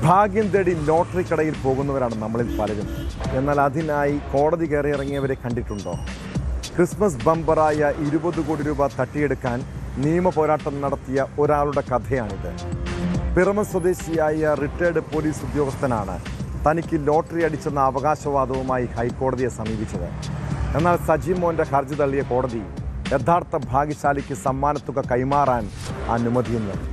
ഭാഗ്യം തേടി ലോട്ടറി കടയിൽ പോകുന്നവരാണ് നമ്മളിൽ പലരും. എന്നാൽ അതിനായി കോടതി കയറിയിറങ്ങിയവരെ കണ്ടിട്ടുണ്ടോ? ക്രിസ്മസ് ബമ്പറായ 20 കോടി രൂപ തട്ടിയെടുക്കാൻ നിയമ പോരാട്ടം നടത്തിയ ഒരാളുടെ കഥയാണിത്. പിറമ സ്വദേശിയായ റിട്ടയർഡ് പോലീസ് ഉദ്യോഗസ്ഥനാണ് തനിക്ക് ലോട്ടറി അടിച്ചെന്ന അവകാശവാദവുമായി ഹൈക്കോടതിയെ സമീപിച്ചത്. എന്നാൽ സജിമോൻ്റെ ഹർജി തള്ളിയ കോടതി യഥാർത്ഥ ഭാഗ്യശാലിക്ക് സമ്മാനത്തുക കൈമാറാൻ അനുമതിയും നൽകി.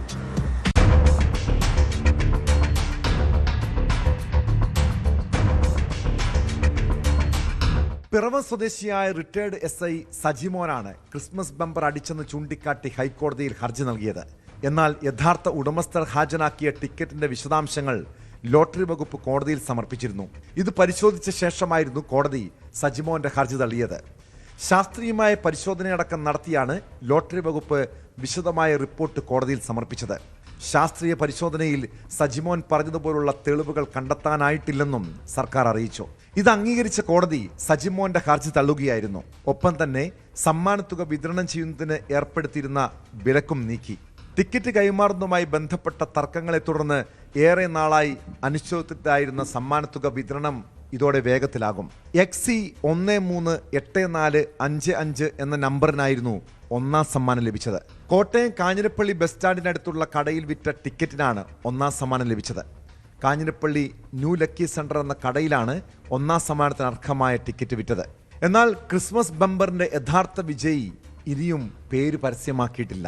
പിറവ സ്വദേശിയായ റിട്ടയർഡ് SI സജിമോനാണ് ക്രിസ്മസ് ബമ്പർ അടിച്ചെന്ന് ചൂണ്ടിക്കാട്ടി ഹൈക്കോടതിയിൽ ഹർജി നൽകിയത്. എന്നാൽ യഥാർത്ഥ ഉടമസ്ഥർ ഹാജരാക്കിയ ടിക്കറ്റിന്റെ വിശദാംശങ്ങൾ ലോട്ടറി വകുപ്പ് കോടതിയിൽ സമർപ്പിച്ചിരുന്നു. ഇത് പരിശോധിച്ച ശേഷമായിരുന്നു കോടതി സജിമോന്റെ ഹർജി തള്ളിയത്. ശാസ്ത്രീയമായ പരിശോധനയടക്കം നടത്തിയാണ് ലോട്ടറി വകുപ്പ് വിശദമായ റിപ്പോർട്ട് കോടതിയിൽ സമർപ്പിച്ചത്. ശാസ്ത്രീയ പരിശോധനയിൽ സജിമോൻ പറഞ്ഞതുപോലുള്ള തെളിവുകൾ കണ്ടെത്താനായിട്ടില്ലെന്നും സർക്കാർ അറിയിച്ചു. ഇത് അംഗീകരിച്ച കോടതി സജിമോന്റെ ഹർജി തള്ളുകയായിരുന്നു. ഒപ്പം തന്നെ സമ്മാനത്തുക വിതരണം ചെയ്യുന്നതിന് ഏർപ്പെടുത്തിയിരുന്ന വിലക്കും നീക്കി. ടിക്കറ്റ് കൈമാറുന്നതുമായി ബന്ധപ്പെട്ട തർക്കങ്ങളെ തുടർന്ന് ഏറെ നാളായി അനിശ്ചിതത്വത്തിലായിരുന്ന സമ്മാനത്തുക വിതരണം ഇതോടെ വേഗത്തിലാകും. XC138455 എന്ന നമ്പറിനായിരുന്നു ഒന്നാം സമ്മാനം ലഭിച്ചത്. കോട്ടയം കാഞ്ഞിരപ്പള്ളി ബസ് സ്റ്റാൻഡിനടുത്തുള്ള കടയിൽ വിറ്റ ടിക്കറ്റിനാണ് ഒന്നാം സമ്മാനം ലഭിച്ചത്. കാഞ്ഞിരപ്പള്ളി ന്യൂ ലക്കി സെന്റർ എന്ന കടയിലാണ് ഒന്നാം സമ്മാനത്തിന് അർഹമായ ടിക്കറ്റ് വിറ്റത്. എന്നാൽ ക്രിസ്മസ് ബമ്പറിന്റെ യഥാർത്ഥ വിജയി ഇനിയും പേര് പരസ്യമാക്കിയിട്ടില്ല.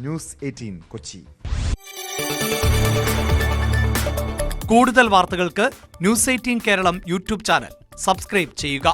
ന്യൂസ് 18 കൊച്ചി. കൂടുതൽ വാർത്തകൾക്ക് news 18 Keralam YouTube channel subscribe ചെയ്യുക.